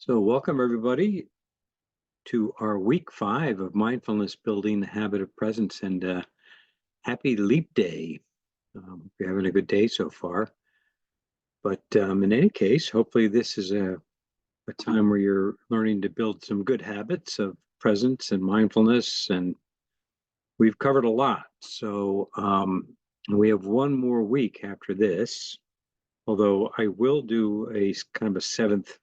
So welcome everybody to our week 5 of mindfulness building the habit of presence, and happy leap day. You're having a good day so far. But in any case, hopefully this is a time where you're learning to build some good habits of presence and mindfulness. And we've covered a lot. So we have one more week after this, although I will do a kind of a 7th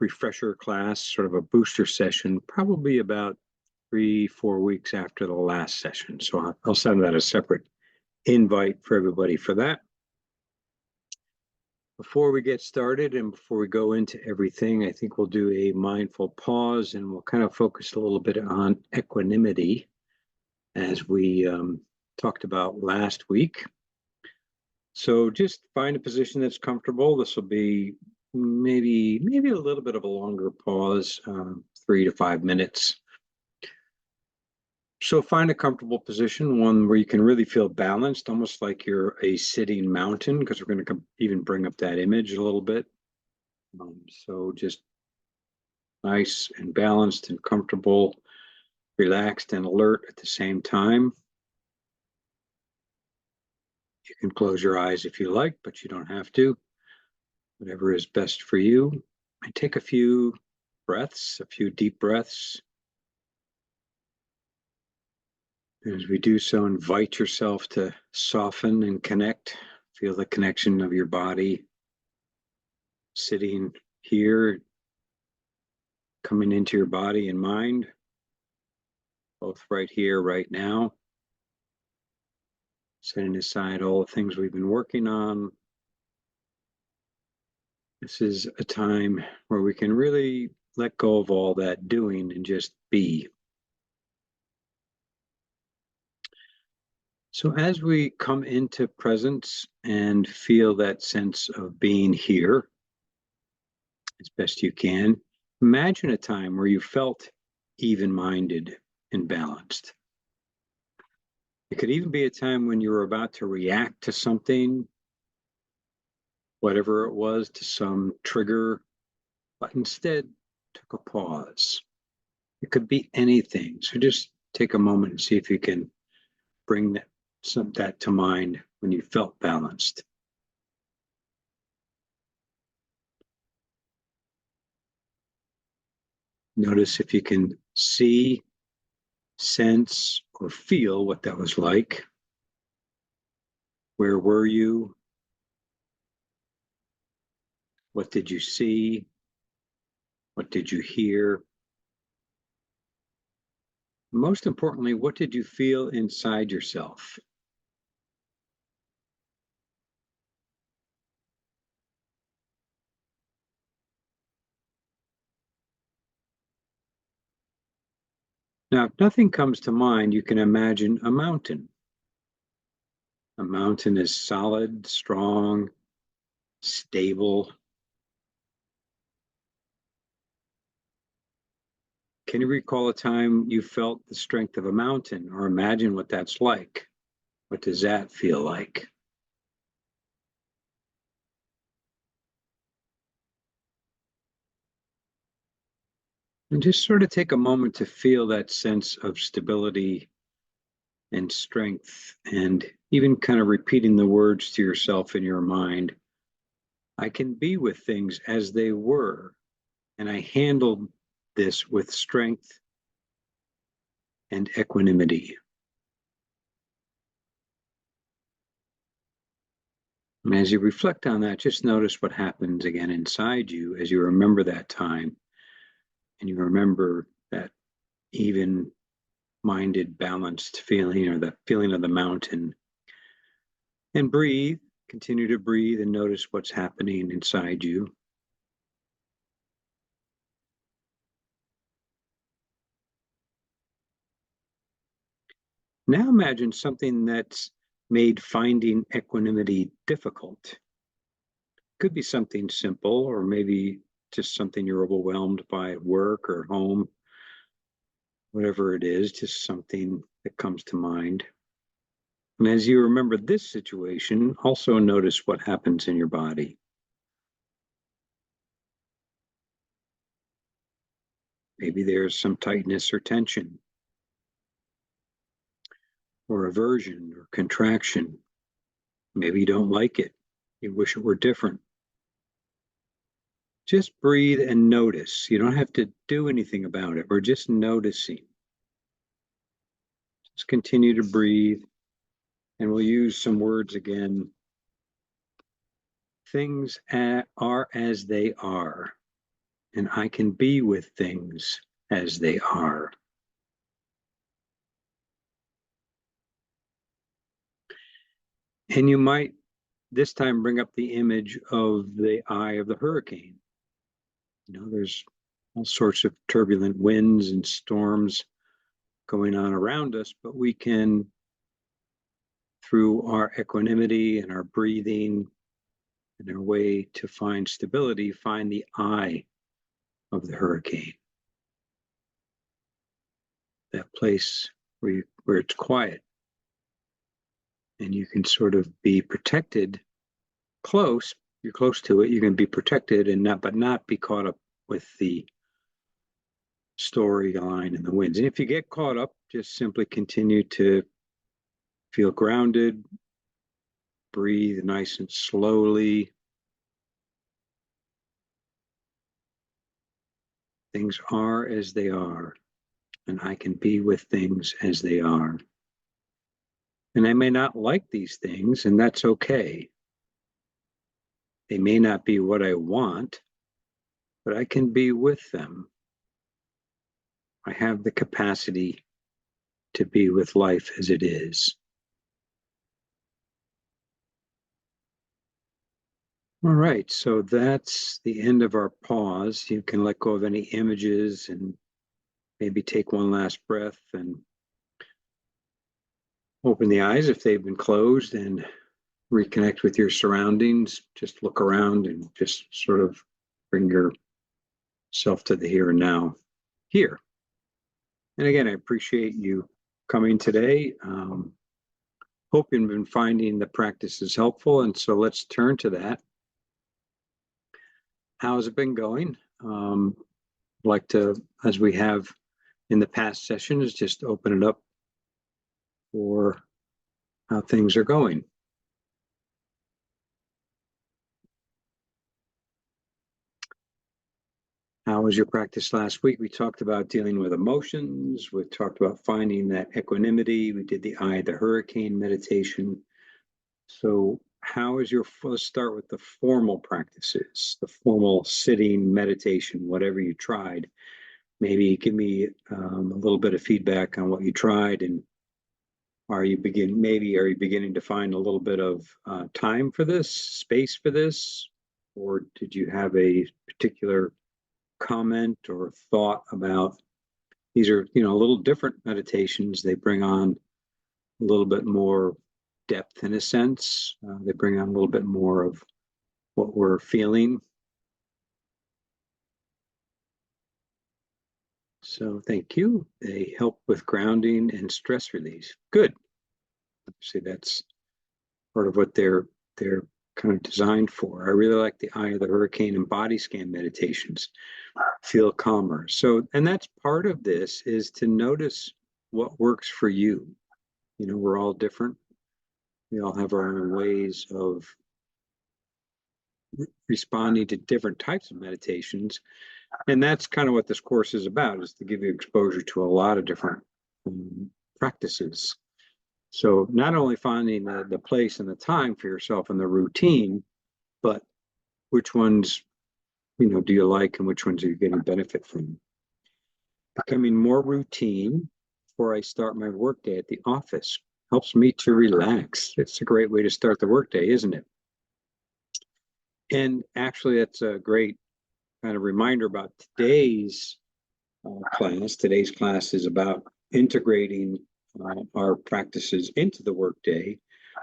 refresher class, sort of a booster session, probably about 3-4 weeks after the last session. So I'll send that a separate invite for everybody for that. Before we get started and before we go into everything, I think we'll do a mindful pause and we'll kind of focus a little bit on equanimity as we talked about last week. So just find a position that's comfortable. This will be maybe a little bit of a longer pause, 3 to 5 minutes. So find a comfortable position, one where you can really feel balanced, almost like you're a sitting mountain, because we're going to even bring up that image a little bit. So just nice and balanced and comfortable, relaxed and alert at the same time. You can close your eyes if you like, but you don't have to. Whatever is best for you. And take a few breaths, a few deep breaths. As we do so, invite yourself to soften and connect. Feel the connection of your body sitting here, coming into your body and mind, both right here, right now. Setting aside all the things we've been working on. This is a time where we can really let go of all that doing and just be. So as we come into presence and feel that sense of being here as best you can, imagine a time where you felt even-minded and balanced. It could even be a time when you were about to react to something, whatever it was, to some trigger, but instead took a pause. It could be anything. So just take a moment and see if you can bring that to mind when you felt balanced. Notice if you can see, sense, or feel what that was like. Where were you? What did you see? What did you hear? Most importantly, what did you feel inside yourself? Now, if nothing comes to mind, you can imagine a mountain. A mountain is solid, strong, stable. Can you recall a time you felt the strength of a mountain, or imagine what that's like? What does that feel like? And just sort of take a moment to feel that sense of stability and strength, and even kind of repeating the words to yourself in your mind. I can be with things as they were, and I handled this with strength and equanimity. And as you reflect on that, just notice what happens again inside you as you remember that time and you remember that even minded, balanced feeling, or the feeling of the mountain. And breathe, continue to breathe and notice what's happening inside you. Now imagine something that's made finding equanimity difficult. Could be something simple, or maybe just something you're overwhelmed by at work or home. Whatever it is, just something that comes to mind. And as you remember this situation, also notice what happens in your body. Maybe there's some tightness or tension, or aversion or contraction. Maybe you don't like it. You wish it were different. Just breathe and notice. You don't have to do anything about it. We're just noticing. Just continue to breathe. And we'll use some words again. Things are as they are. And I can be with things as they are. And you might this time bring up the image of the eye of the hurricane. There's all sorts of turbulent winds and storms going on around us, but we can, through our equanimity and our breathing and our way to find stability, find the eye of the hurricane. That place where it's quiet and you can sort of be protected close. You're close to it. You can be protected and not be caught up with the storyline and the winds. And if you get caught up, just simply continue to feel grounded, breathe nice and slowly. Things are as they are, and I can be with things as they are. And I may not like these things, and that's okay. They may not be what I want, but I can be with them. I have the capacity to be with life as it is. All right, so that's the end of our pause. You can let go of any images and maybe take one last breath and open the eyes if they've been closed and reconnect with your surroundings. Just look around and just sort of bring yourself to the here and now here. And again, I appreciate you coming today. Hope you've been finding the practices helpful. And so let's turn to that. How's it been going? I'd like to, as we have in the past sessions, just open it up for how things are going. How was your practice last week? We talked about dealing with emotions. We talked about finding that equanimity. We did the eye of the hurricane meditation. So let's start with the formal practices, the formal sitting meditation, whatever you tried. Maybe give me a little bit of feedback on what you tried, and are you beginning to find a little bit of time for this, space for this, or did you have a particular comment or thought about these are, a little different meditations. They bring on a little bit more depth in a sense. They bring on a little bit more of what we're feeling. So thank you. They help with grounding and stress release. Good. See, that's part of what they're kind of designed for. I really like the eye of the hurricane and body scan meditations. Feel calmer. So, and that's part of this is to notice what works for you. We're all different. We all have our own ways of responding to different types of meditations. And that's kind of what this course is about, is to give you exposure to a lot of different practices. So not only finding the place and the time for yourself and the routine, but which ones, do you like and which ones are you getting benefit from? Becoming more routine before I start my workday at the office helps me to relax. It's a great way to start the workday, isn't it? And actually, that's a great kind of reminder about today's class. Today's class is about integrating our practices into the workday.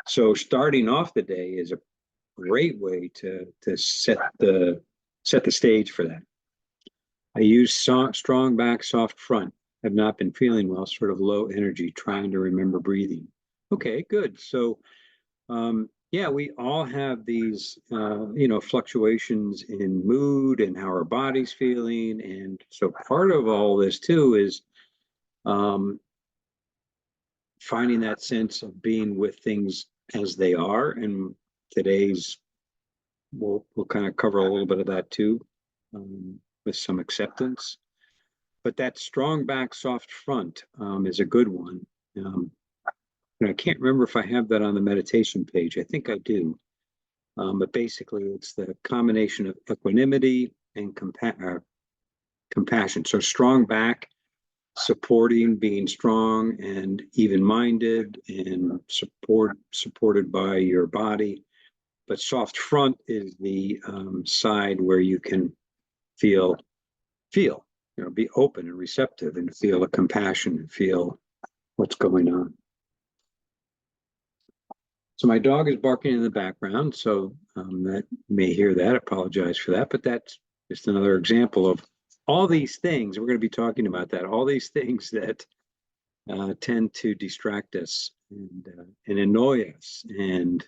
So starting off the day is a great way to set the stage for that. I use strong back, soft front. Have not been feeling well, sort of low energy, trying to remember breathing. Okay, good. So Yeah, we all have these, fluctuations in mood and how our body's feeling. And so part of all this too is um, finding that sense of being with things as they are. And today's, we'll kind of cover a little bit of that too, with some acceptance. But that strong back, soft front is a good one. Um, and I can't remember if I have that on the meditation page. I think I do. But basically, it's the combination of equanimity and compassion. So strong back, supporting, being strong and even-minded, and supported by your body. But soft front is the side where you can feel, be open and receptive, and feel a compassion, and feel what's going on. So my dog is barking in the background, so that may hear that. Apologize for that, but that's just another example of all these things. We're going to be talking about that. All these things that tend to distract us and annoy us. And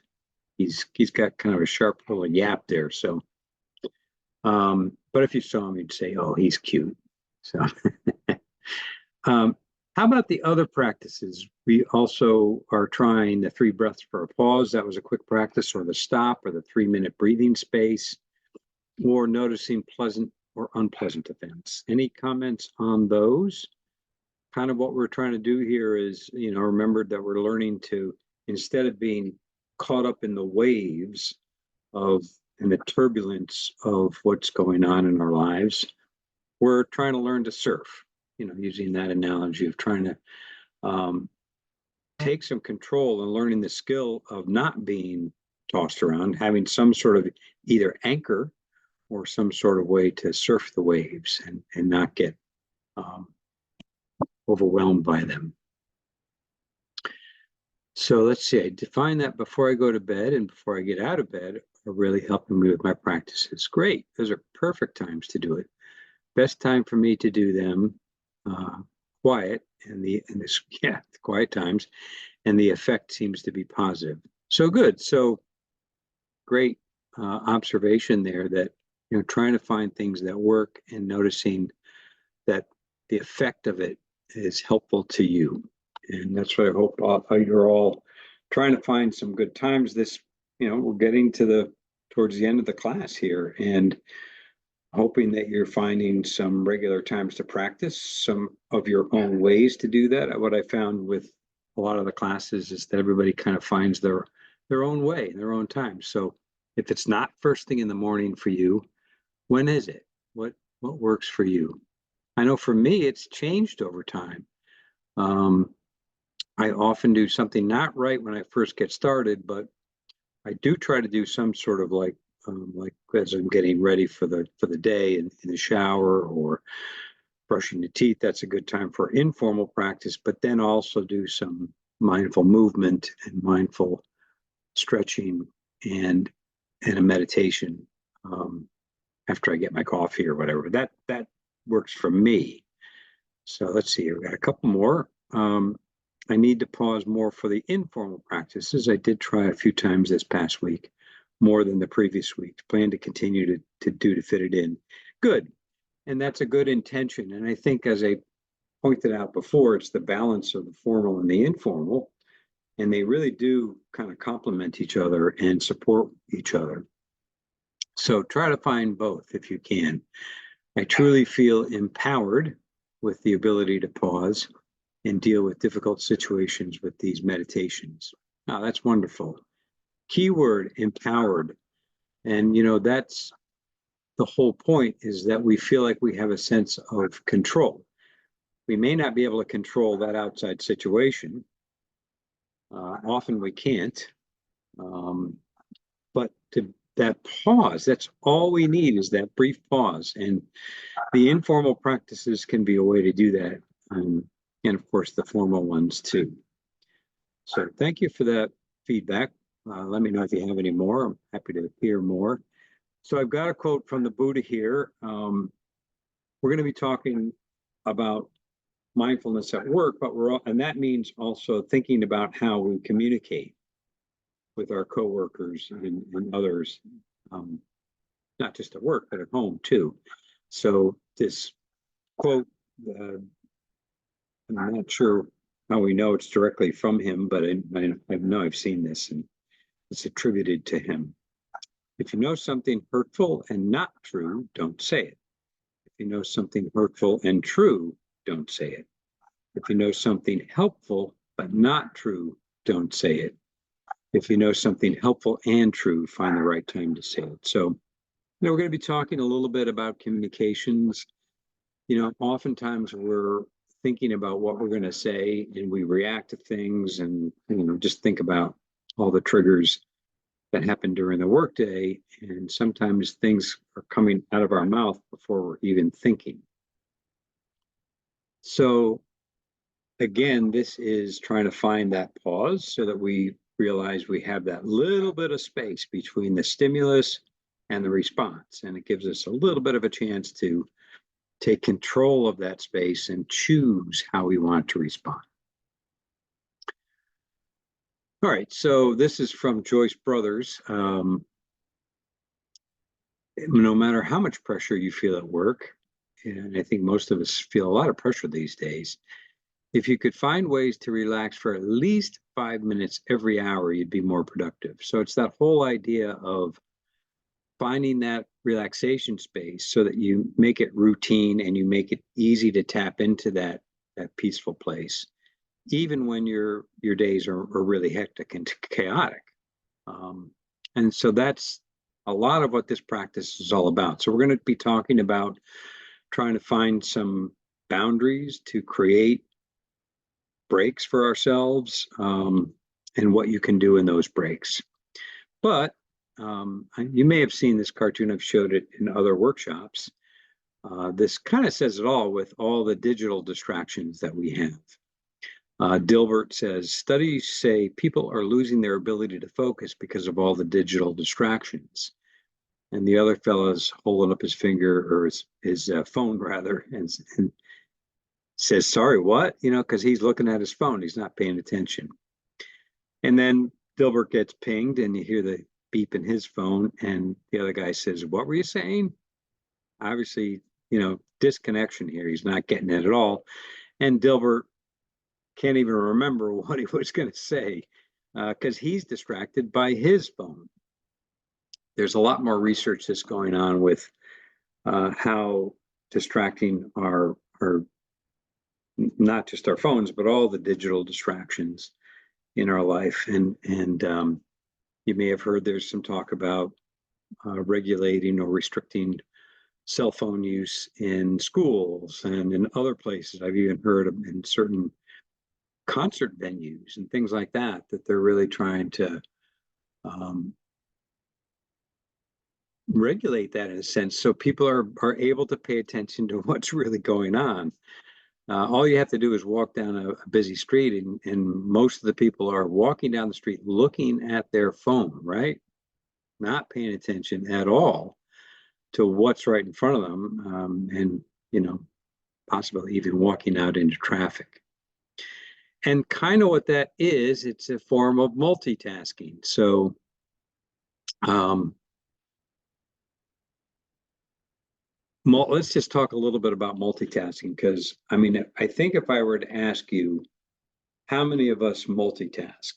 he's got kind of a sharp little yap there. So, but if you saw him, you'd say, "Oh, he's cute." So. Um, how about the other practices? We also are trying the 3 breaths for a pause. That was a quick practice, or the stop, or the 3-minute breathing space, or noticing pleasant or unpleasant events. Any comments on those? Kind of what we're trying to do here is, remember that we're learning to, instead of being caught up in the waves of and the turbulence of what's going on in our lives, we're trying to learn to surf, using that analogy of trying to take some control and learning the skill of not being tossed around, having some sort of either anchor or some sort of way to surf the waves and not get overwhelmed by them. So let's see, I define that before I go to bed and before I get out of bed are really helping me with my practices. Great. Those are perfect times to do it. Best time for me to do them quiet the quiet times, and the effect seems to be positive. So good. So great observation there that, trying to find things that work and noticing that the effect of it is helpful to you. And that's what I hope you're all trying to find some good times. We're getting towards the end of the class here, and hoping that you're finding some regular times to practice some of your own ways to do that. What I found with a lot of the classes is that everybody kind of finds their own way, their own time. So if it's not first thing in the morning for you, when is it? What works for you? I know for me, it's changed over time. I often do something not right when I first get started, but I do try to do some sort of like as I'm getting ready for the day in the shower or brushing the teeth. That's a good time for informal practice, but then also do some mindful movement and mindful stretching and a meditation after I get my coffee or whatever. That works for me. So let's see, I've got a couple more. I need to pause more for the informal practices. I did try a few times this past week, more than the previous week. Plan to continue to fit it in. Good. And that's a good intention. And I think, as I pointed out before, it's the balance of the formal and the informal. And they really do kind of complement each other and support each other. So try to find both if you can. I truly feel empowered with the ability to pause and deal with difficult situations with these meditations. Now, that's wonderful. Keyword, empowered. And, that's the whole point, is that we feel like we have a sense of control. We may not be able to control that outside situation. Often we can't. But that pause, that's all we need, is that brief pause. And the informal practices can be a way to do that. And of course, the formal ones too. So thank you for that feedback. Let me know if you have any more. I'm happy to hear more. So I've got a quote from the Buddha here. We're going to be talking about mindfulness at work, but and that means also thinking about how we communicate. with our coworkers and others, not just at work, but at home too. So this quote, I'm not sure how we know it's directly from him, but I know I've seen this and it's attributed to him. If you know something hurtful and not true, don't say it. If you know something hurtful and true, don't say it. If you know something helpful but not true, don't say it. If you know something helpful and true, find the right time to say it. So, we're going to be talking a little bit about communications. Oftentimes we're thinking about what we're going to say and we react to things and, just think about all the triggers that happen during the workday. And sometimes things are coming out of our mouth before we're even thinking. So again, this is trying to find that pause so that we realize we have that little bit of space between the stimulus and the response. And it gives us a little bit of a chance to take control of that space and choose how we want to respond. All right, so this is from Joyce Brothers. No matter how much pressure you feel at work, and I think most of us feel a lot of pressure these days, if you could find ways to relax for at least 5 minutes every hour, you'd be more productive. So it's that whole idea of finding that relaxation space so that you make it routine and you make it easy to tap into that peaceful place, even when your days are really hectic and chaotic. And so that's a lot of what this practice is all about. So we're going to be talking about trying to find some boundaries to create breaks for ourselves, and what you can do in those breaks. But you may have seen this cartoon. I've showed it in other workshops. This kind of says it all with all the digital distractions that we have. Dilbert says, studies say people are losing their ability to focus because of all the digital distractions. And the other fellow's holding up his finger, or his phone rather, and says, sorry, what? Because he's looking at his phone. He's not paying attention. And then Dilbert gets pinged and you hear the beep in his phone. And the other guy says, what were you saying? Obviously, disconnection here. He's not getting it at all. And Dilbert can't even remember what he was going to say because he's distracted by his phone. There's a lot more research that's going on with how distracting our not just our phones, but all the digital distractions in our life. And you may have heard there's some talk about regulating or restricting cell phone use in schools and in other places. I've even heard of in certain concert venues and things like that they're really trying to regulate that in a sense, so people are able to pay attention to what's really going on. All you have to do is walk down a busy street, and most of the people are walking down the street looking at their phone, right? Not paying attention at all to what's right in front of them, and possibly even walking out into traffic. And kind of what that is, it's a form of multitasking. So let's just talk a little bit about multitasking, because I think if I were to ask you how many of us multitask,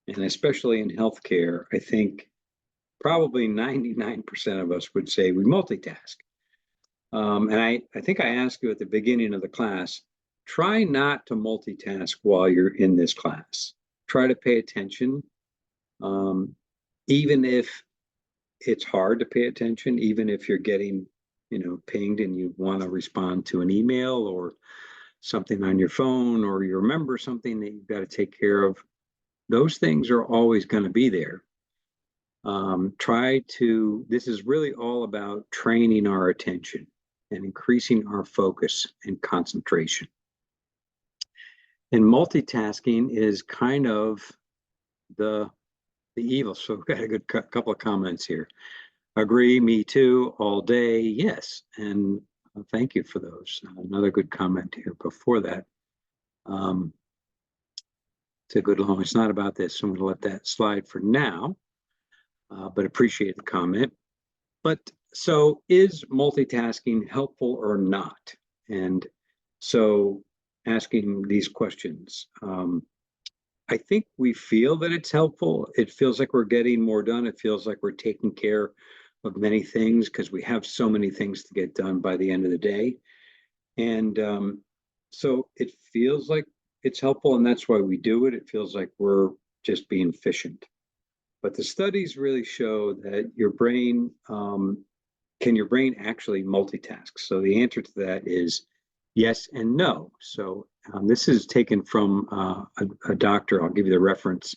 and especially in healthcare, I think probably 99% of us would say we multitask. And I think I asked you at the beginning of the class, try not to multitask while you're in this class. Try to pay attention, even if it's hard to pay attention, even if you're getting pinged and you want to respond to an email or something on your phone, or you remember something that you've got to take care of. Those things are always going to be there. This is really all about training our attention and increasing our focus and concentration. And multitasking is kind of the evil. So we've got a good couple of comments here. Agree, me too, all day, yes. And thank you for those. Another good comment here before that. a good long. It's not about this, so I'm going to let that slide for now, but appreciate the comment. But so is multitasking helpful or not? And so asking these questions. I think we feel that it's helpful. It feels like we're getting more done. It feels like we're taking care of many things because we have so many things to get done by the end of the day. And so it feels like it's helpful, and that's why we do it. It feels like we're just being efficient. But the studies really show that your brain, can your brain actually multitask? So the answer to that is yes and no. So this is taken from a doctor. I'll give you the reference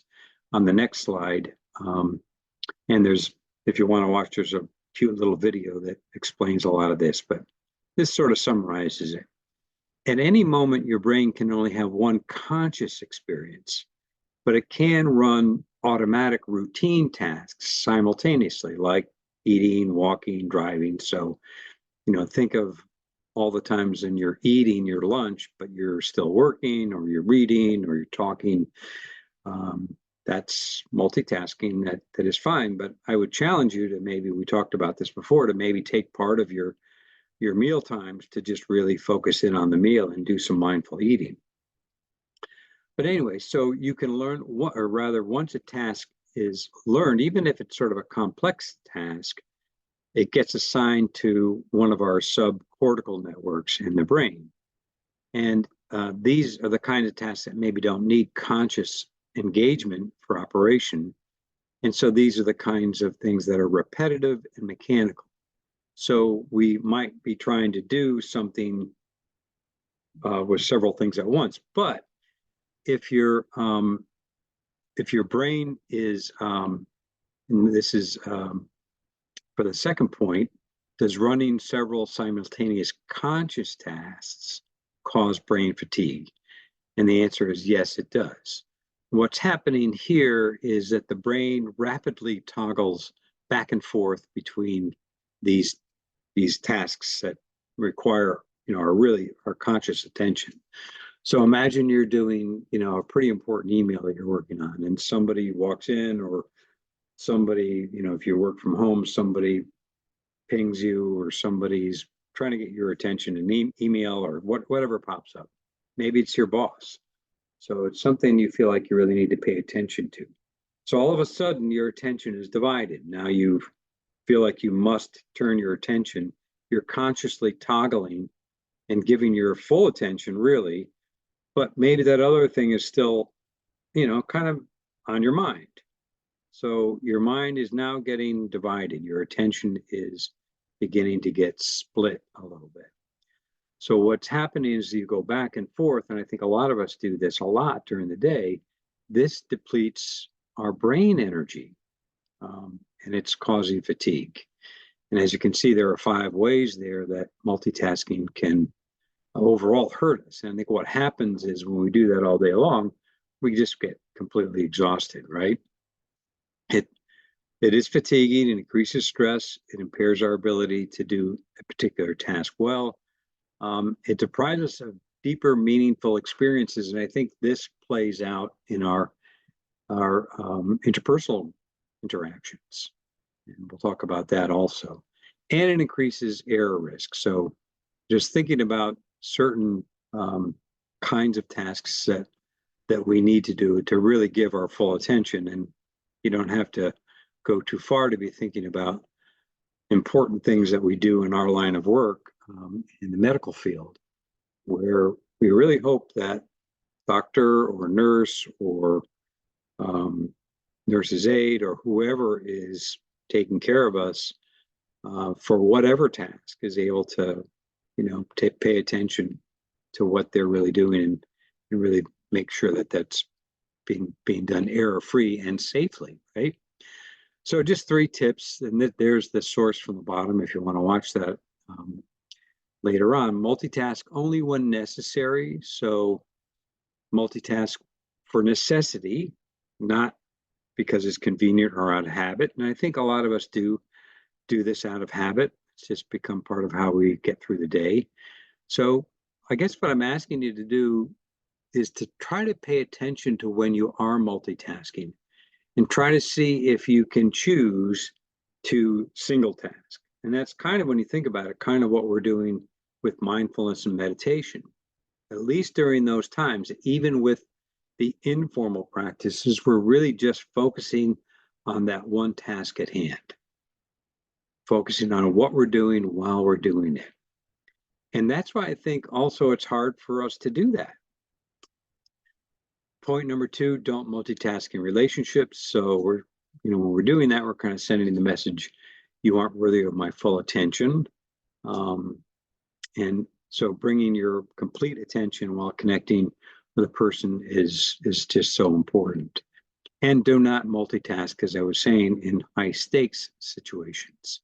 on the next slide. And if you want to watch, there's a cute little video that explains a lot of this, but this sort of summarizes it. At any moment, your brain can only have one conscious experience, but it can run automatic routine tasks simultaneously, like eating, walking, driving. So, think of all the times when you're eating your lunch, but you're still working, or you're reading, or you're talking. That's multitasking that is fine. But I would challenge you to, maybe we talked about this before, to maybe take part of your meal times to just really focus in on the meal and do some mindful eating. But anyway, so you can learn or rather, once a task is learned, even if it's sort of a complex task, it gets assigned to one of our subcortical networks in the brain. And these are the kinds of tasks that maybe don't need conscious engagement for operation. And so these are the kinds of things that are repetitive and mechanical. So we might be trying to do something with several things at once. But if your brain is, and this is for the second point, does running several simultaneous conscious tasks cause brain fatigue? And the answer is yes, it does. What's happening here is that the brain rapidly toggles back and forth between these tasks that require our conscious attention. So imagine you're doing a pretty important email that you're working on, and somebody walks in, or somebody, if you work from home, somebody pings you, or somebody's trying to get your attention in email, or whatever pops up. Maybe it's your boss. So it's something you feel like you really need to pay attention to. So all of a sudden, your attention is divided. Now you feel like you must turn your attention. You're consciously toggling and giving your full attention, really, but maybe that other thing is still, kind of on your mind. So your mind is now getting divided. Your attention is beginning to get split a little bit. So what's happening is you go back and forth, and I think a lot of us do this a lot during the day. This depletes our brain energy, and it's causing fatigue. And as you can see, there are 5 ways there that multitasking can overall hurt us. And I think what happens is, when we do that all day long, we just get completely exhausted, right? It is fatiguing, and increases stress. It impairs our ability to do a particular task well. It deprives us of deeper, meaningful experiences, and I think this plays out in our interpersonal interactions, and we'll talk about that also. And it increases error risk. So just thinking about certain kinds of tasks that we need to do to really give our full attention, and you don't have to go too far to be thinking about important things that we do in our line of work, in the medical field, where we really hope that doctor or nurse or nurse's aide or whoever is taking care of us for whatever task is able to, pay attention to what they're really doing, and really make sure that that's being done error-free and safely, right? So just 3 tips, and there's the source from the bottom if you want to watch that later on. Multitask only when necessary. So multitask for necessity, not because it's convenient or out of habit. And I think a lot of us do this out of habit. It's just become part of how we get through the day. So I guess what I'm asking you to do is to try to pay attention to when you are multitasking and try to see if you can choose to single task. And that's kind of, when you think about it, kind of what we're doing with mindfulness and meditation. At least during those times, even with the informal practices, we're really just focusing on that one task at hand, focusing on what we're doing while we're doing it. And that's why I think also it's hard for us to do that. Point number two, don't multitask in relationships. So when we're doing that, we're kind of sending the message, you aren't worthy of my full attention. And so bringing your complete attention while connecting with a person is just so important. And do not multitask, as I was saying, in high stakes situations.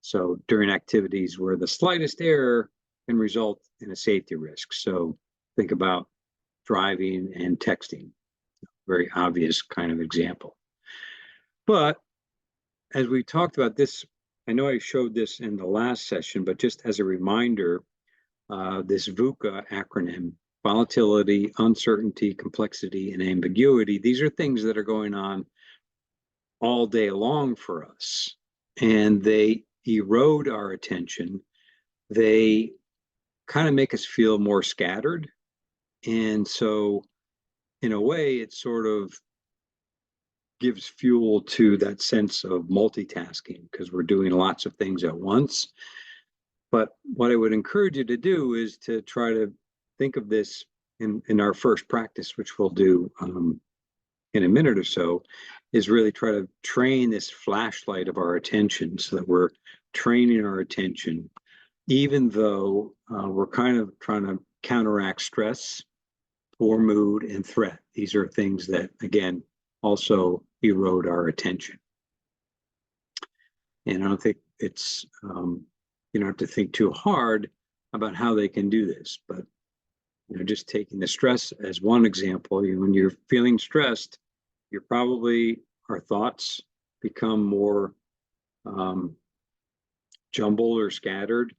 So during activities where the slightest error can result in a safety risk. So think about driving and texting, very obvious kind of example. But as we talked about this, I know I showed this in the last session, but just as a reminder, this VUCA acronym, volatility, uncertainty, complexity, and ambiguity, these are things that are going on all day long for us. And they erode our attention. They kind of make us feel more scattered. And so, in a way, it sort of gives fuel to that sense of multitasking because we're doing lots of things at once. But what I would encourage you to do is to try to think of this in our first practice, which we'll do in a minute or so, is really try to train this flashlight of our attention so that we're training our attention, even though we're kind of trying to counteract stress, poor mood, and threat. These are things that, again, also erode our attention. And I don't think it's, you don't have to think too hard about how they can do this, but just taking the stress as one example, when you're feeling stressed, our thoughts become more jumbled or scattered.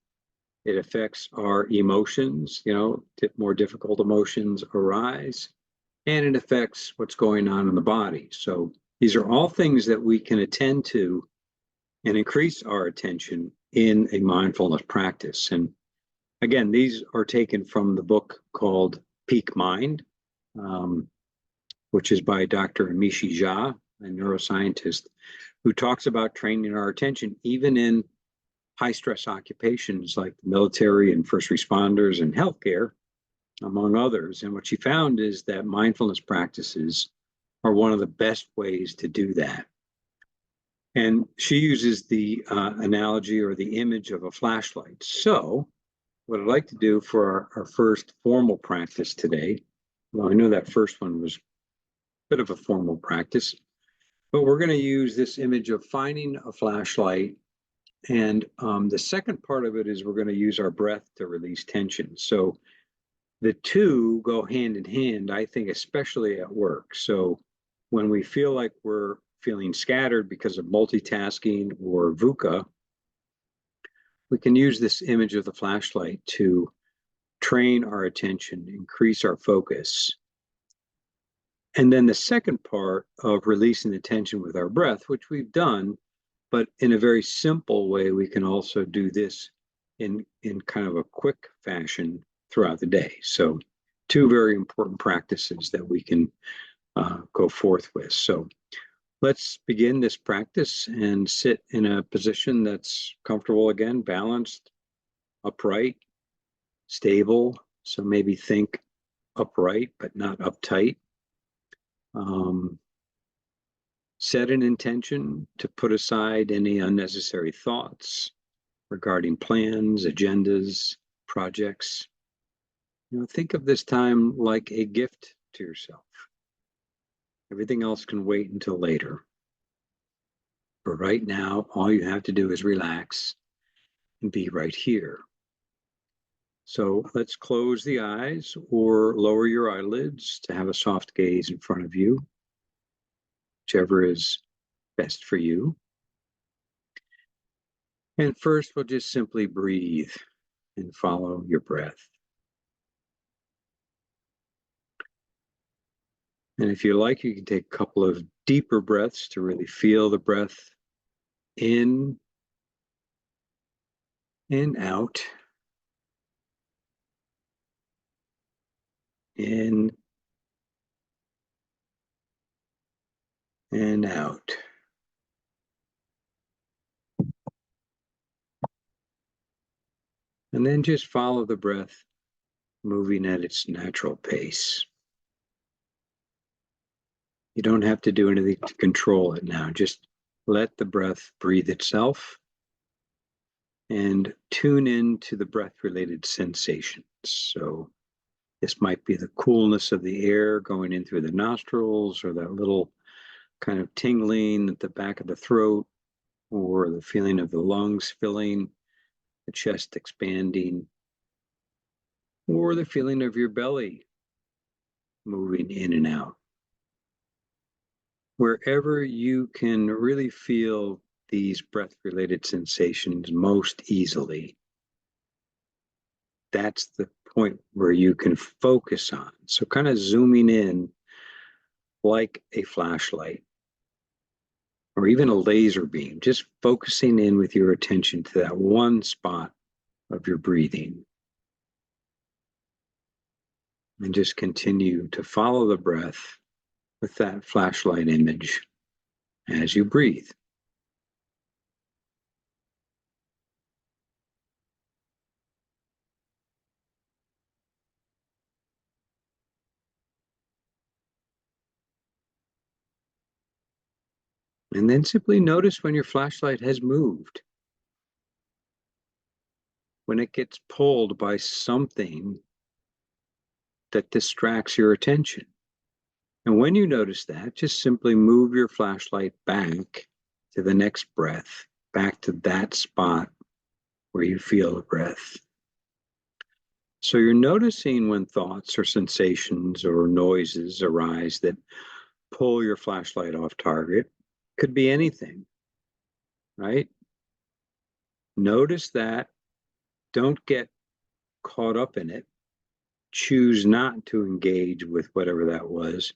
It affects our emotions, more difficult emotions arise, and it affects what's going on in the body. So these are all things that we can attend to and increase our attention in a mindfulness practice. And again, these are taken from the book called Peak Mind, which is by Dr. Amishi Jha, a neuroscientist, who talks about training our attention even in high stress occupations like the military and first responders and healthcare, among others. And what she found is that mindfulness practices are one of the best ways to do that. And she uses the analogy or the image of a flashlight. So what I'd like to do for our first formal practice today, well, I know that first one was a bit of a formal practice, but we're going to use this image of finding a flashlight. And the second part of it is we're going to use our breath to release tension. So the two go hand in hand, I think, especially at work. So when we feel like we're feeling scattered because of multitasking or VUCA, we can use this image of the flashlight to train our attention, increase our focus. And then the second part of releasing the tension with our breath, which we've done, but in a very simple way, we can also do this in kind of a quick fashion throughout the day. So two very important practices that we can go forth with. So let's begin this practice and sit in a position that's comfortable again, balanced, upright, stable. So maybe think upright, but not uptight. Set an intention to put aside any unnecessary thoughts regarding plans, agendas, projects. Think of this time like a gift to yourself. Everything else can wait until later. But right now, all you have to do is relax and be right here. So let's close the eyes or lower your eyelids to have a soft gaze in front of you, whichever is best for you. And first, we'll just simply breathe and follow your breath. And if you like, you can take a couple of deeper breaths to really feel the breath in and out, in and out. And then just follow the breath moving at its natural pace. You don't have to do anything to control it now. Just let the breath breathe itself and tune in to the breath-related sensations. So this might be the coolness of the air going in through the nostrils, or that little kind of tingling at the back of the throat, or the feeling of the lungs filling, the chest expanding, or the feeling of your belly moving in and out. Wherever you can really feel these breath-related sensations most easily, that's the point where you can focus on. So kind of zooming in like a flashlight or even a laser beam, just focusing in with your attention to that one spot of your breathing. And just continue to follow the breath with that flashlight image as you breathe. And then simply notice when your flashlight has moved, when it gets pulled by something that distracts your attention. And when you notice that, just simply move your flashlight back to the next breath, back to that spot where you feel the breath. So you're noticing when thoughts or sensations or noises arise that pull your flashlight off target. Could be anything, right? Notice that. Don't get caught up in it. Choose not to engage with whatever that was.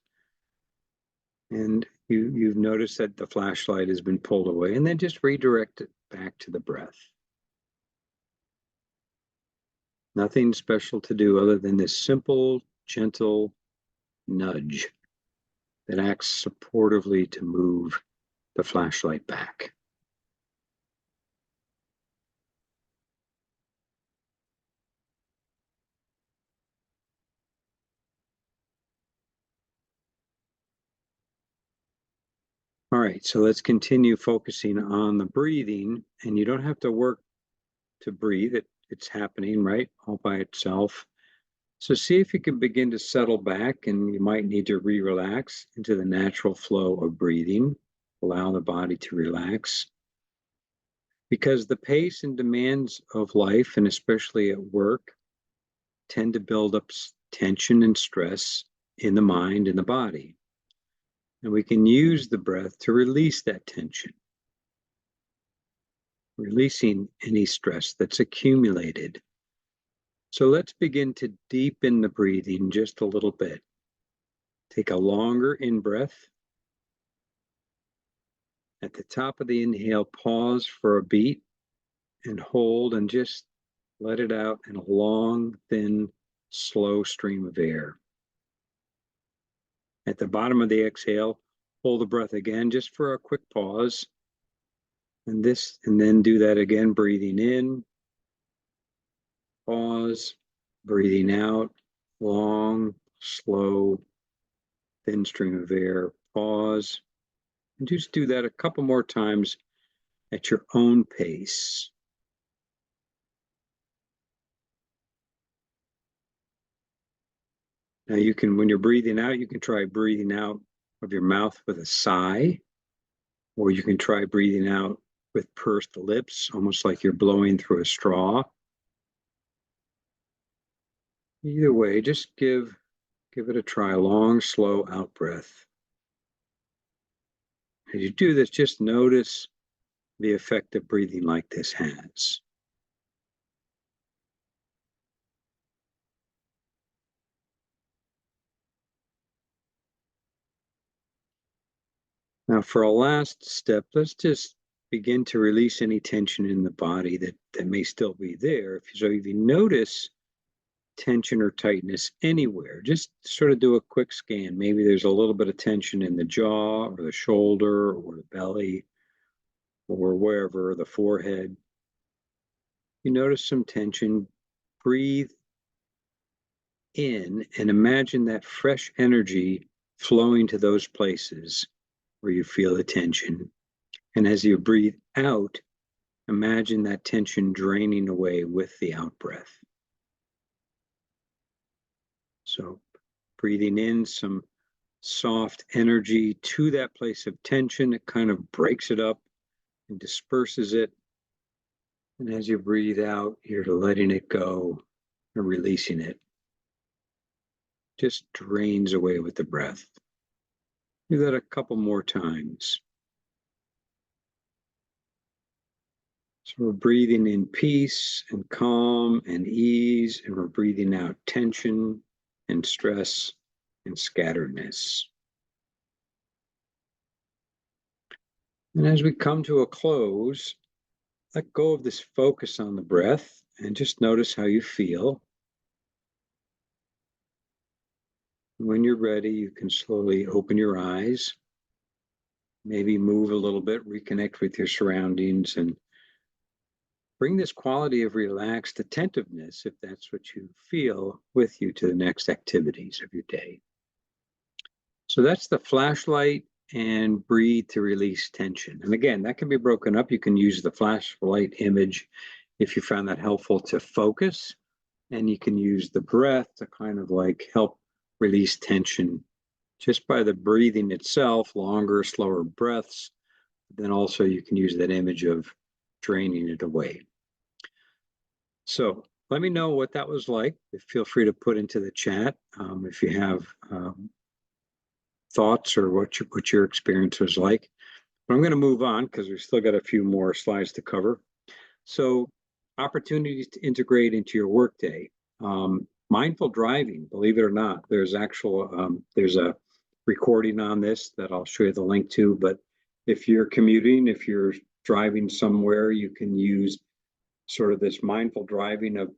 And you've noticed that the flashlight has been pulled away, and then just redirect it back to the breath. Nothing special to do other than this simple, gentle nudge that acts supportively to move the flashlight back. All right, so let's continue focusing on the breathing, and you don't have to work to breathe. It's happening, right, all by itself. So see if you can begin to settle back, and you might need to relax into the natural flow of breathing. Allow the body to relax. Because the pace and demands of life, and especially at work, tend to build up tension and stress in the mind and the body. And we can use the breath to release that tension, releasing any stress that's accumulated. So let's begin to deepen the breathing just a little bit. Take a longer in-breath. At the top of the inhale, pause for a beat and hold, and just let it out in a long, thin, slow stream of air. At the bottom of the exhale, hold the breath again just for a quick pause. And then do that again, breathing in, pause, breathing out, long, slow, thin stream of air, pause. And just do that a couple more times at your own pace. Now you can, when you're breathing out, you can try breathing out of your mouth with a sigh, or you can try breathing out with pursed lips, almost like you're blowing through a straw. Either way, just give it a try, a long, slow out breath. As you do this, just notice the effect that breathing like this has. Now, for our last step, let's just begin to release any tension in the body that may still be there. So if you notice tension or tightness anywhere, just sort of do a quick scan. Maybe there's a little bit of tension in the jaw or the shoulder or the belly or wherever, the forehead. You notice some tension, breathe in and imagine that fresh energy flowing to those places where you feel the tension. And as you breathe out, imagine that tension draining away with the out breath. So breathing in some soft energy to that place of tension, it kind of breaks it up and disperses it. And as you breathe out, you're letting it go and releasing it. Just drains away with the breath. Do that a couple more times. So we're breathing in peace and calm and ease, and we're breathing out tension and stress and scatteredness. And as we come to a close, let go of this focus on the breath and just notice how you feel. When you're ready, you can slowly open your eyes, maybe move a little bit, reconnect with your surroundings, and bring this quality of relaxed attentiveness, if that's what you feel, with you to the next activities of your day. So that's the flashlight and breathe to release tension. And again, that can be broken up. You can use the flashlight image if you found that helpful to focus, and you can use the breath to kind of like help release tension just by the breathing itself, longer, slower breaths. Then also you can use that image of draining it away. So let me know what that was like. Feel free to put into the chat if you have thoughts or what your experience was like. But I'm going to move on because we've still got a few more slides to cover. So opportunities to integrate into your workday. Mindful driving, believe it or not, there's a recording on this that I'll show you the link to. But if you're commuting, if you're driving somewhere, you can use sort of this mindful driving of,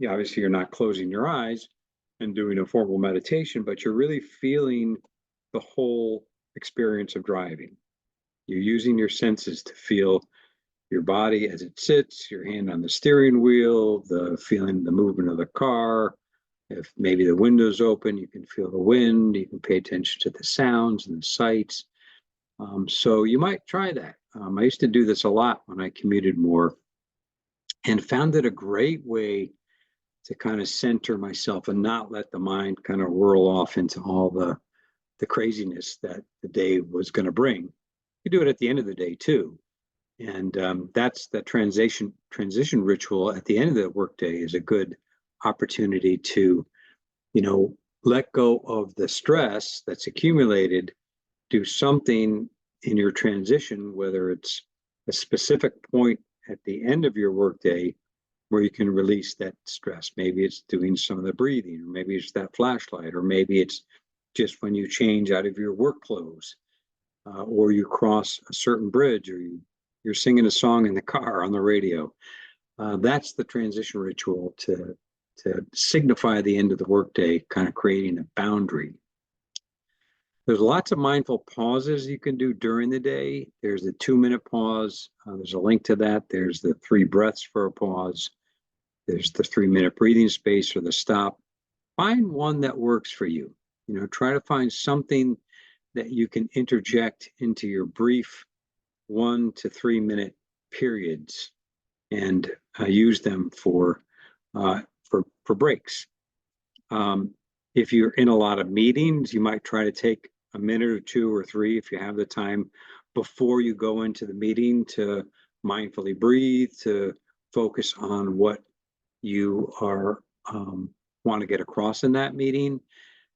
obviously you're not closing your eyes and doing a formal meditation, but you're really feeling the whole experience of driving. You're using your senses to feel your body as it sits, your hand on the steering wheel, the feeling, the movement of the car. If maybe the window's open, you can feel the wind, you can pay attention to the sounds and the sights. So you might try that. I used to do this a lot when I commuted more and found it a great way to kind of center myself and not let the mind kind of whirl off into all the craziness that the day was going to bring. You do it at the end of the day too. And that's the transition ritual at the end of the workday is a good opportunity to, let go of the stress that's accumulated, do something in your transition, whether it's a specific point at the end of your workday where you can release that stress. Maybe it's doing some of the breathing, or maybe it's that flashlight, or maybe it's just when you change out of your work clothes, or you cross a certain bridge, or you're singing a song in the car on the radio. That's the transition ritual to signify the end of the workday, kind of creating a boundary. There's lots of mindful pauses you can do during the day. There's the 2-minute pause. There's a link to that. There's the 3 breaths for a pause. There's the 3-minute breathing space or the stop. Find one that works for you. Try to find something that you can interject into your brief 1 to 3 minute periods and use them for breaks. If you're in a lot of meetings, you might try to take a minute or 2 or 3 if you have the time before you go into the meeting to mindfully breathe, to focus on what you are want to get across in that meeting,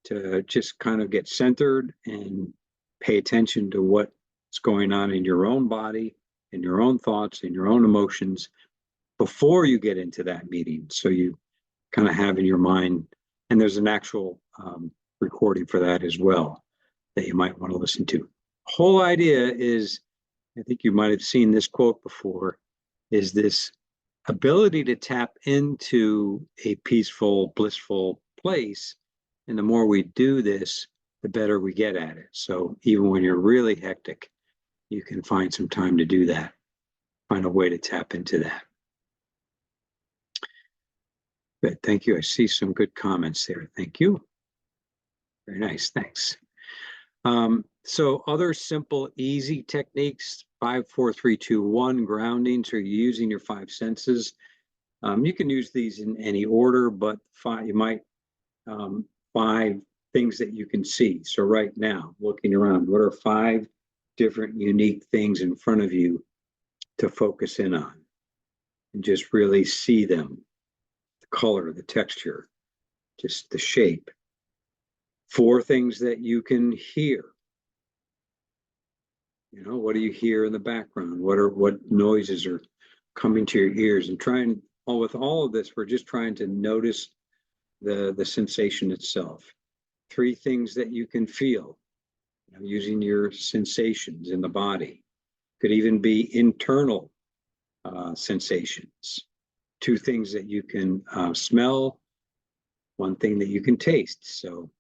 to just kind of get centered and pay attention to what's going on in your own body, in your own thoughts, in your own emotions before you get into that meeting. So you kind of have in your mind, and there's an actual recording for that as well that you might want to listen to. whole idea is, I think you might have seen this quote before, is this ability to tap into a peaceful, blissful place. And the more we do this, the better we get at it. So even when you're really hectic, you can find some time to do that, find a way to tap into that. Good, thank you. I see some good comments there. Thank you. Very nice, thanks. So other simple, easy techniques, 5, 4, 3, 2, 1 grounding. So you're using your 5 senses. You can use these in any order, but you might 5 things that you can see. So right now, looking around, what are 5 different unique things in front of you to focus in on and just really see them, the color, the texture, just the shape. 4 things that you can hear. You know, what do you hear in the background? What noises are coming to your ears? And with all of this, we're just trying to notice the sensation itself. 3 things that you can feel, using your sensations in the body. Could even be internal sensations. 2 things that you can smell, 1 thing that you can taste. So,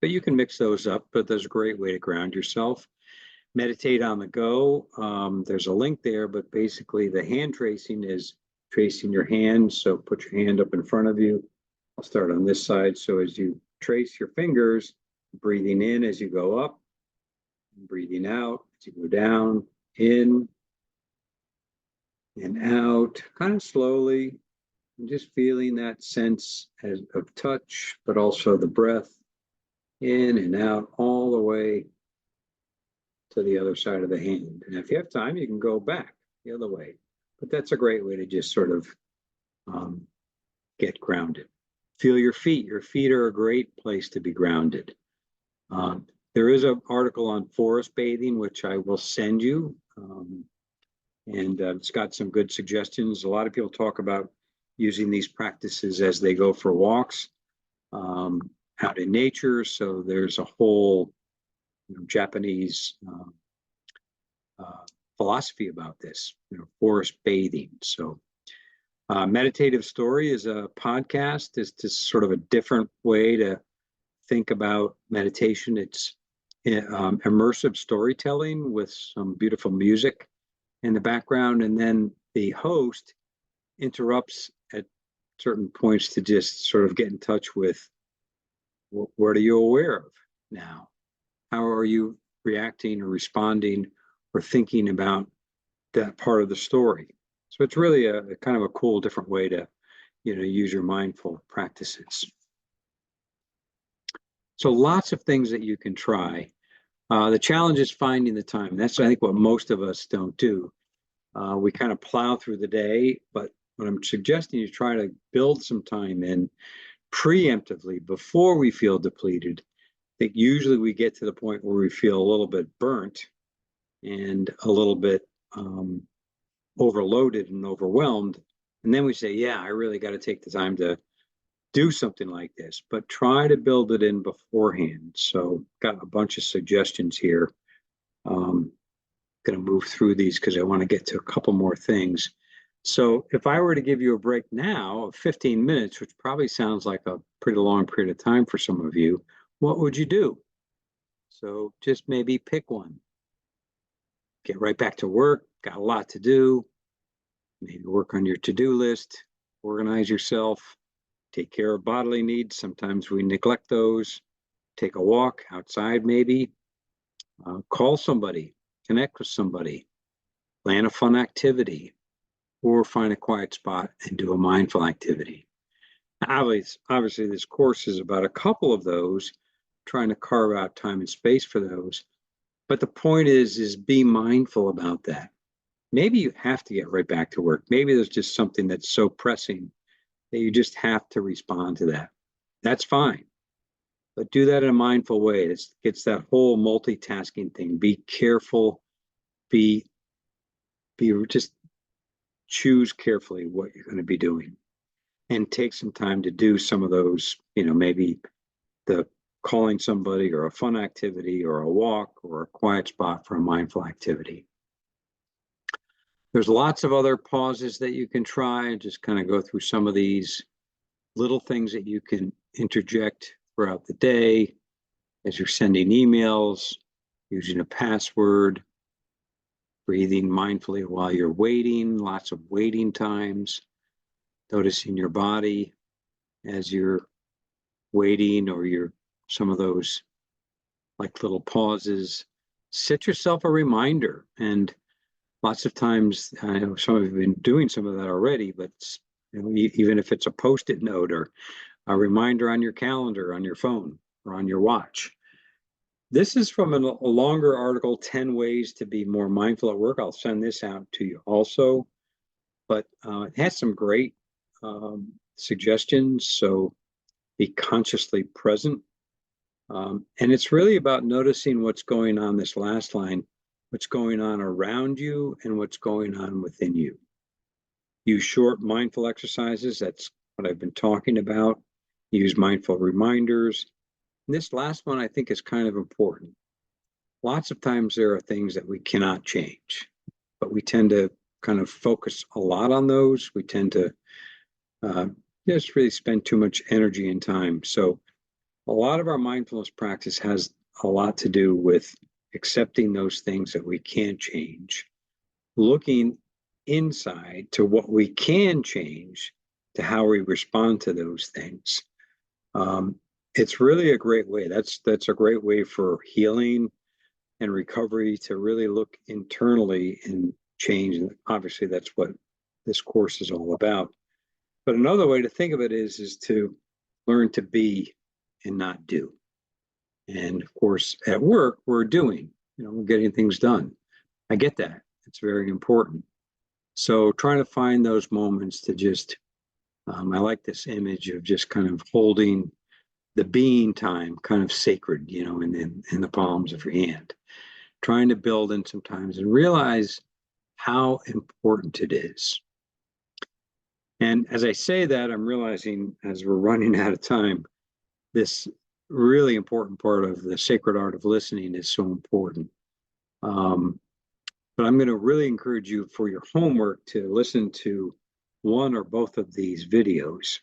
but you can mix those up, but there's a great way to ground yourself. Meditate on the go. There's a link there, but basically the hand tracing is tracing your hand. So put your hand up in front of you. I'll start on this side. So as you trace your fingers, breathing in as you go up, breathing out as you go down, in and out, kind of slowly, and just feeling that sense of touch, but also the breath in and out all the way to the other side of the hand. And if you have time, you can go back the other way. But that's a great way to just sort of get grounded. Feel your feet. Your feet are a great place to be grounded. There is an article on forest bathing, which I will send you. And it's got some good suggestions. A lot of people talk about using these practices as they go for walks out in nature. So there's a whole Japanese philosophy about this, forest bathing. So Meditative Story is a podcast. It's just sort of a different way to think about meditation. It's immersive storytelling with some beautiful music in the background, and then the host interrupts at certain points to just sort of get in touch with what are you aware of now? How are you reacting or responding or thinking about that part of the story? So it's really a kind of a cool, different way to, use your mindful practices. So lots of things that you can try. The challenge is finding the time. That's, I think, what most of us don't do. We kind of plow through the day, but what I'm suggesting is try to build some time in preemptively before we feel depleted. I think usually we get to the point where we feel a little bit burnt and a little bit overloaded and overwhelmed. And then we say, yeah, I really got to take the time to do something like this, but try to build it in beforehand. So got a bunch of suggestions here. Going to move through these because I want to get to a couple more things. So if I were to give you a break now of 15 minutes, which probably sounds like a pretty long period of time for some of you, what would you do? So just maybe pick one. Get right back to work, got a lot to do. Maybe work on your to-do list, organize yourself, take care of bodily needs. Sometimes we neglect those. Take a walk outside maybe. Call somebody, connect with somebody, plan a fun activity, or find a quiet spot and do a mindful activity. Obviously, this course is about a couple of those, trying to carve out time and space for those. But the point is be mindful about that. Maybe you have to get right back to work. Maybe there's just something that's so pressing that you just have to respond to that. That's fine. But do that in a mindful way. It gets that whole multitasking thing. Be careful. Just choose carefully what you're going to be doing, and take some time to do some of those. Maybe the calling somebody or a fun activity or a walk or a quiet spot for a mindful activity. There's lots of other pauses that you can try, and just kind of go through some of these little things that you can interject throughout the day as you're sending emails, using a password, breathing mindfully while you're waiting, lots of waiting times, noticing your body as you're waiting, or some of those like little pauses. Set yourself a reminder. And lots of times, I know some of you have been doing some of that already, but even if it's a Post-it note or a reminder on your calendar, on your phone, or on your watch. This is from a longer article, 10 Ways to Be More Mindful at Work. I'll send this out to you also. But it has some great suggestions. So be consciously present. And it's really about noticing what's going on, this last line, what's going on around you and what's going on within you. Use short mindful exercises. That's what I've been talking about. Use mindful reminders. And this last one I think is kind of important. Lots of times there are things that we cannot change, but we tend to kind of focus a lot on those. We tend to just really spend too much energy and time. So a lot of our mindfulness practice has a lot to do with accepting those things that we can't change, looking inside to what we can change, to how we respond to those things. It's really a great way. That's a great way for healing and recovery, to really look internally and change. And obviously that's what this course is all about. But another way to think of it is to learn to be and not do. And of course, at work, we're doing, we're getting things done. I get that. It's very important. So trying to find those moments to just, I like this image of just kind of holding the being time kind of sacred, in the palms of your hand. Trying to build in sometimes and realize how important it is. And as I say that, I'm realizing as we're running out of time, this really important part of the sacred art of listening is so important. But I'm going to really encourage you for your homework to listen to one or both of these videos.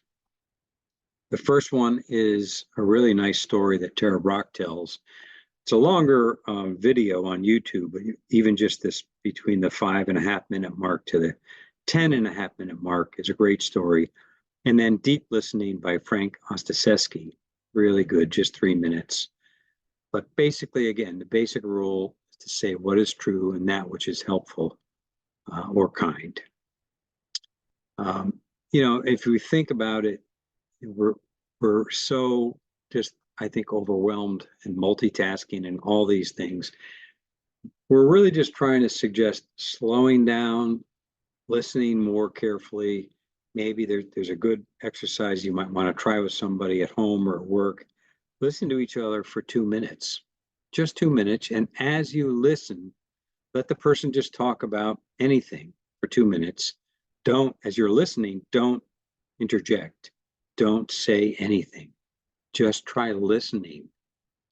The first one is a really nice story that Tara Brach tells. It's a longer video on YouTube, but even just this between the 5.5 minute mark to the 10.5 minute mark is a great story. And then Deep Listening by Frank Ostaseski, really good, just 3 minutes. But basically, again, the basic rule is to say what is true and that which is helpful or kind. If we think about it, we're so just, I think, overwhelmed and multitasking and all these things. We're really just trying to suggest slowing down, listening more carefully. Maybe there's a good exercise you might want to try with somebody at home or at work. Listen to each other for 2 minutes, just 2 minutes. And as you listen, let the person just talk about anything for 2 minutes. As you're listening, don't interject. Don't say anything. Just try listening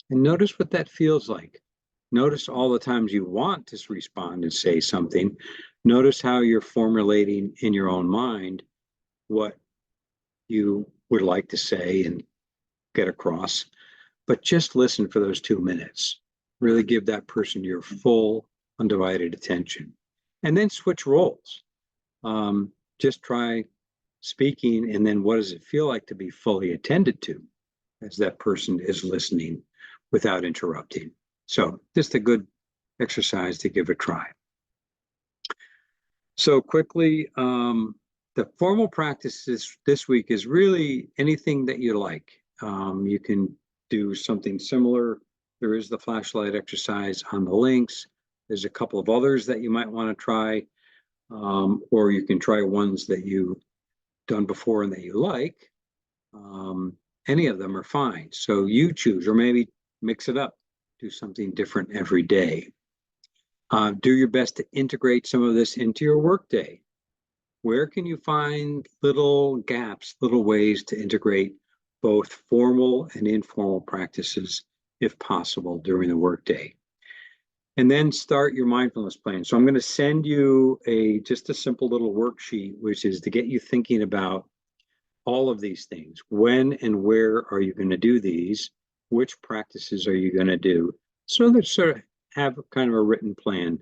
and notice what that feels like. Notice all the times you want to respond and say something. Notice how you're formulating in your own mind what you would like to say and get across. But just listen for those 2 minutes. Really give that person your full, undivided attention. And then switch roles. Just try speaking, and then what does it feel like to be fully attended to as that person is listening without interrupting? So just a good exercise to give a try. So quickly, the formal practices this week is really anything that you like. You can do something similar. There is the flashlight exercise on the links. There's a couple of others that you might want to try, or you can try ones that you've done before and that you like. Any of them are fine. So you choose, or maybe mix it up. Do something different every day. Do your best to integrate some of this into your workday. Where can you find little gaps, little ways to integrate both formal and informal practices if possible during the workday. And then start your mindfulness plan. So I'm going to send you just a simple little worksheet, which is to get you thinking about all of these things. When and where are you going to do these? Which practices are you going to do? So that sort of have kind of a written plan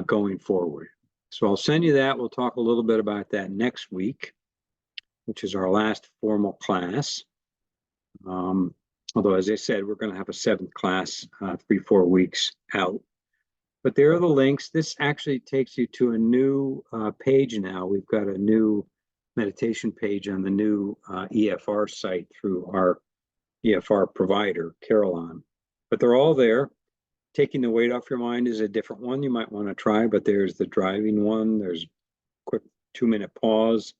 going forward. So I'll send you that. We'll talk a little bit about that next week, which is our last formal class. Although, as I said, we're going to have a 7th class 3-4 weeks out. But there are the links. This actually takes you to a new page now. We've got a new meditation page on the new EFR site through our EFR provider, Carillon. But they're all there. Taking the weight off your mind is a different one you might want to try, but there's the driving one. There's a quick 2-minute pause.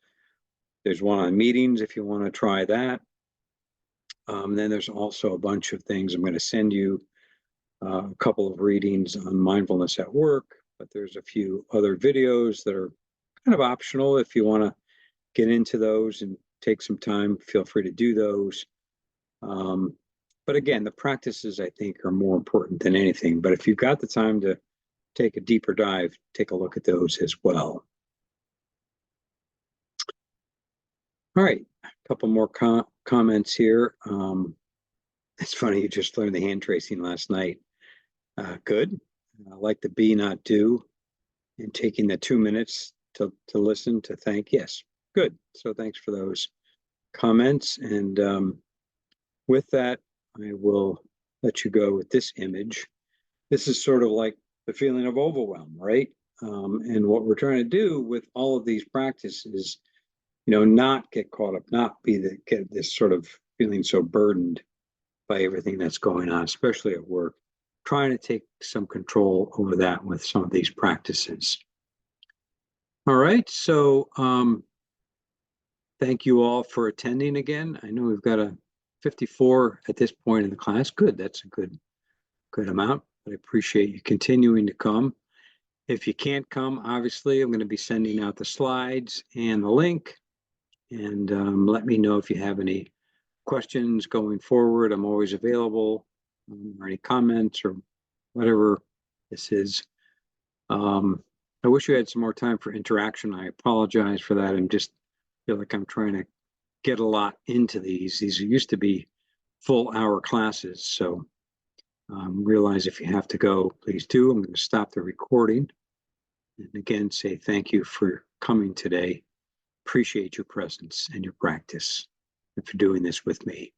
There's one on meetings if you want to try that. Then there's also a bunch of things. I'm going to send you a couple of readings on mindfulness at work, but there's a few other videos that are kind of optional. If you want to get into those and take some time, feel free to do those. But again, the practices, I think, are more important than anything. But if you've got the time to take a deeper dive, take a look at those as well. All right, a couple more comments here. It's funny, you just learned the hand tracing last night. Good. I like the be, not do, and taking the 2 minutes to listen, to thank. Yes, good. So thanks for those comments. And with that, I will let you go with this image. This is sort of like the feeling of overwhelm, right? And what we're trying to do with all of these practices, not get caught up, not get this sort of feeling so burdened by everything that's going on, especially at work. Trying to take some control over that with some of these practices. All right, so thank you all for attending again. I know we've got a 54 at this point in the class. Good, that's a good amount. But I appreciate you continuing to come. If you can't come, obviously, I'm going to be sending out the slides and the link. And let me know if you have any questions going forward. I'm always available, or any comments or whatever this is. I wish you had some more time for interaction. I apologize for that. I just feel like I'm trying to get a lot into these. These used to be full hour classes. So realize if you have to go, please do. I'm going to stop the recording. And again, say thank you for coming today. Appreciate your presence and your practice and for doing this with me.